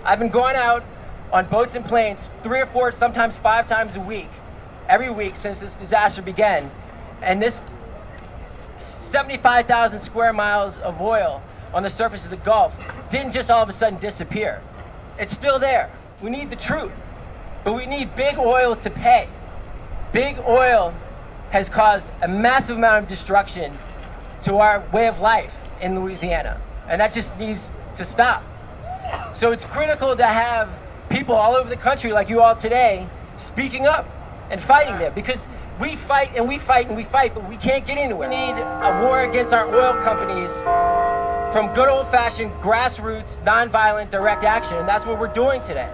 I've been going out on boats and planes 3 or 4, sometimes 5 times a week, every week since this disaster began. And this 75,000 square miles of oil on the surface of the Gulf didn't just all of a sudden disappear. It's still there. We need the truth, but we need big oil to pay. Big oil has caused a massive amount of destruction to our way of life in Louisiana, and that just needs to stop. So it's critical to have people all over the country like you all today speaking up and fighting there, because we fight and we fight and we fight, but we can't get anywhere. We need a war against our oil companies from good old-fashioned grassroots, nonviolent direct action, and that's what we're doing today.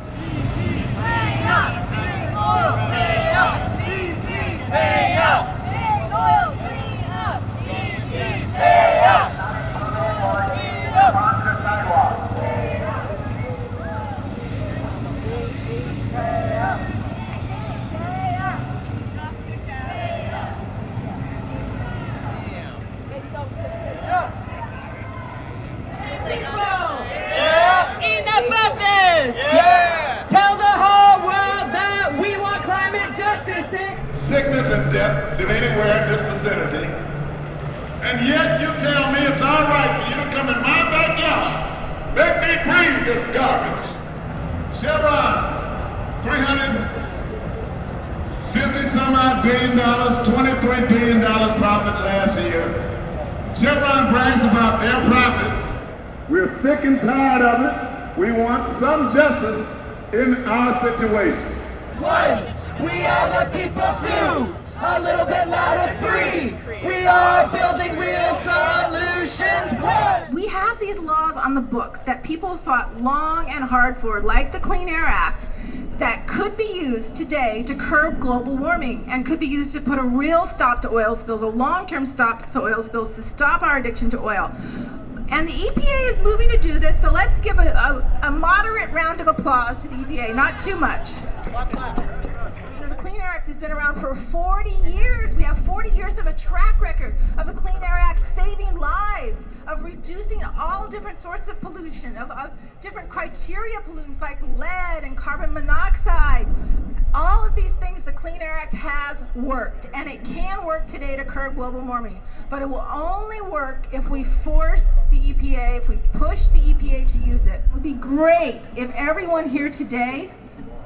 Pay up! Big oil! Pay up! Pay up! Big oil! Pay up! Pay up! Enough of this! Yeah! Tell the whole world that we want climate justice. Sickness and death live anywhere in this vicinity. And yet you tell me it's all right for you to come in my backyard, let me breathe this garbage. Chevron, $350-some-odd billion, $23 billion profit last year. Chevron brags about their profit. We're sick and tired of it. We want some justice in our situation. 1, we are the people. 2, a little bit louder. 3, we are building real solutions. 1. We have these laws on the books that people fought long and hard for, like the Clean Air Act, that could be used today to curb global warming and could be used to put a real stop to oil spills, a long-term stop to oil spills, to stop our addiction to oil. And the EPA is moving to do this, so let's give a moderate round of applause to the EPA, not too much. You know, the Clean Air Act has been around for 40 years. We have 40 years of a track record of the Clean Air Act saving lives, of reducing all different sorts of pollution, of different criteria pollutants like lead and carbon monoxide. All of these things the Clean Air Act has worked, and it can work today to curb global warming, but it will only work if we force the EPA, if we push the EPA to use it. It would be great if everyone here today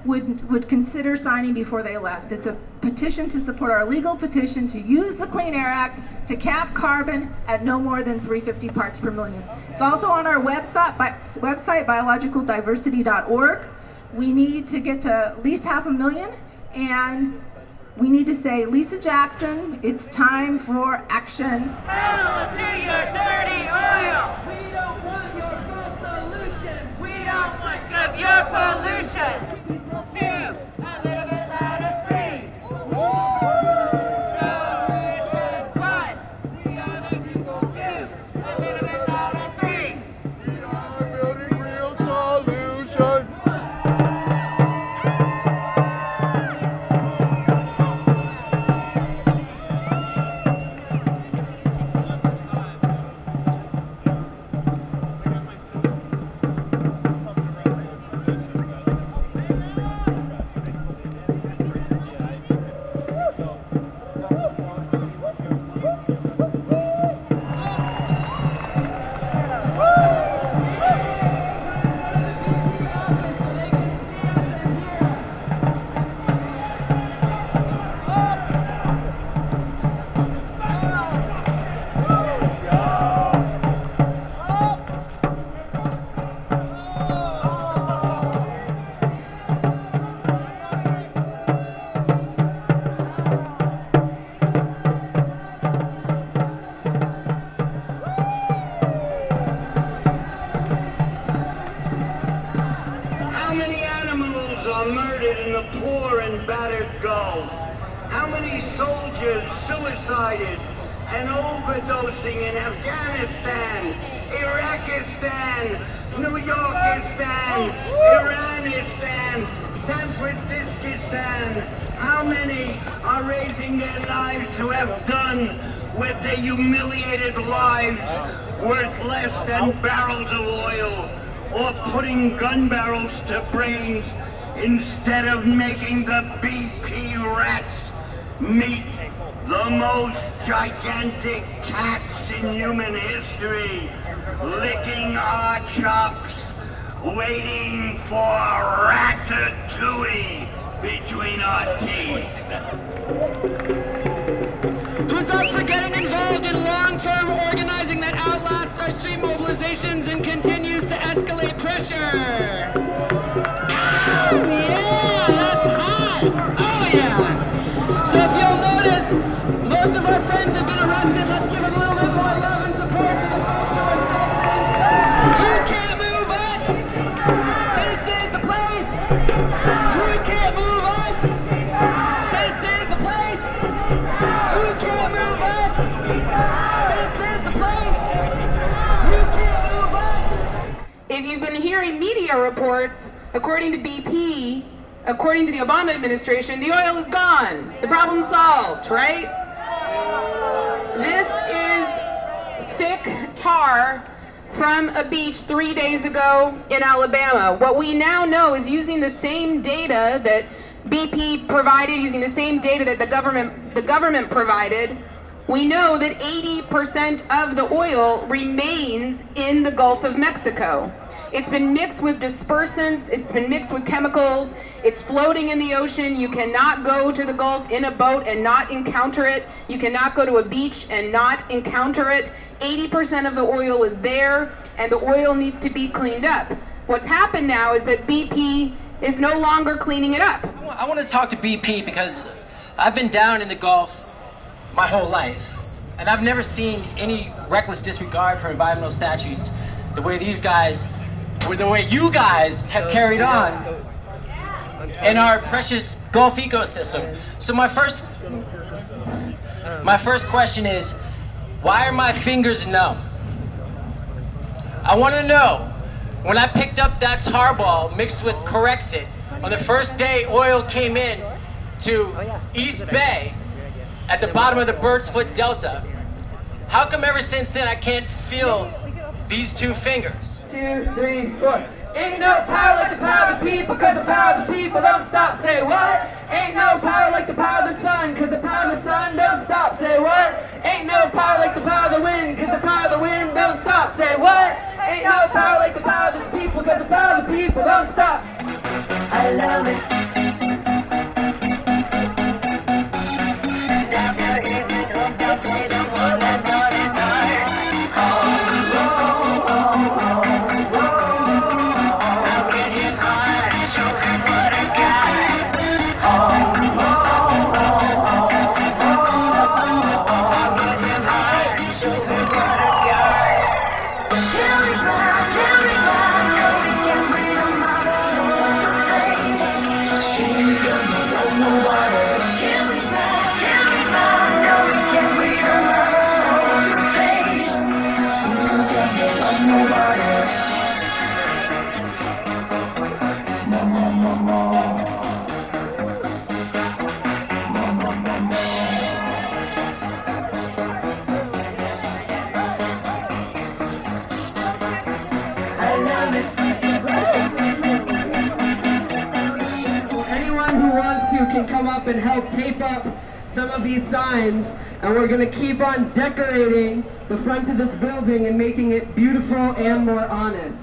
would consider signing before they left. It's a petition to support our legal petition to use the Clean Air Act to cap carbon at no more than 350 parts per million. It's also on our website, biologicaldiversity.org. We need to get to at least 500,000, and we need to say, Lisa Jackson, it's time for action. Hell to your dirty oil! We don't want your false solutions. We are sick of your pollution! 2, a little bit louder. 3, solution 1. We are the people. 2, a little bit louder. 3. We are building real solutions. murdered in the poor and battered Gulf? How many soldiers suicided and overdosing in Afghanistan, Iraqistan, New Yorkistan, Iranistan, San Franciscistan? How many are raising their lives to have done with their humiliated lives worth less than barrels of oil? or putting gun barrels to brains instead of making the BP rats meet the most gigantic cats in human history, licking our chops, waiting for ratatouille between our teeth. Who's up for getting involved in long-term organizing that outlasts our street mobilizations and continues to escalate pressure? Oh yeah, that's hot! Oh yeah! So if you'll notice, most of our friends have been arrested. Let's give them a little bit more love and support to the folks who are still saying, "You can't move us! This is the place! You can't move us! This is the place! You can't move us! This is the place! You can't move us!" If you've been hearing media reports, according to BP, according to the Obama administration, the oil is gone. The problem's solved, right? This is thick tar from a beach 3 days ago in Alabama. What we now know is using the same data that BP provided, using the same data that the government provided, we know that 80% of the oil remains in the Gulf of Mexico. It's been mixed with dispersants, it's been mixed with chemicals, it's floating in the ocean. You cannot go to the Gulf in a boat and not encounter it. You cannot go to a beach and not encounter it. 80% of the oil is there, and the oil needs to be cleaned up. What's happened now is that BP is no longer cleaning it up. I want to talk to BP because I've been down in the Gulf my whole life, and I've never seen any reckless disregard for environmental statutes the way these guys, or the way you guys have carried on in our precious Gulf ecosystem. So my first question is, why are my fingers numb? I want to know, when I picked up that tar ball mixed with Corexit on the first day oil came in to East Bay at the bottom of the Bird's Foot Delta, how come ever since then I can't feel these two fingers? 2, 3, 4. Ain't no power like the power of the people, cause the power of the people don't stop, say what? Ain't no power like the power of the sun, cause the power of the sun don't stop, say what? Ain't no power like the power of the wind, cause the power of the wind don't stop, say what? Ain't no power like the power of the people, cause the power of the people don't stop. I love it. Anyone who wants to can come up and help tape up some of these signs, and we're going to keep on decorating the front of this building and making it beautiful and more honest.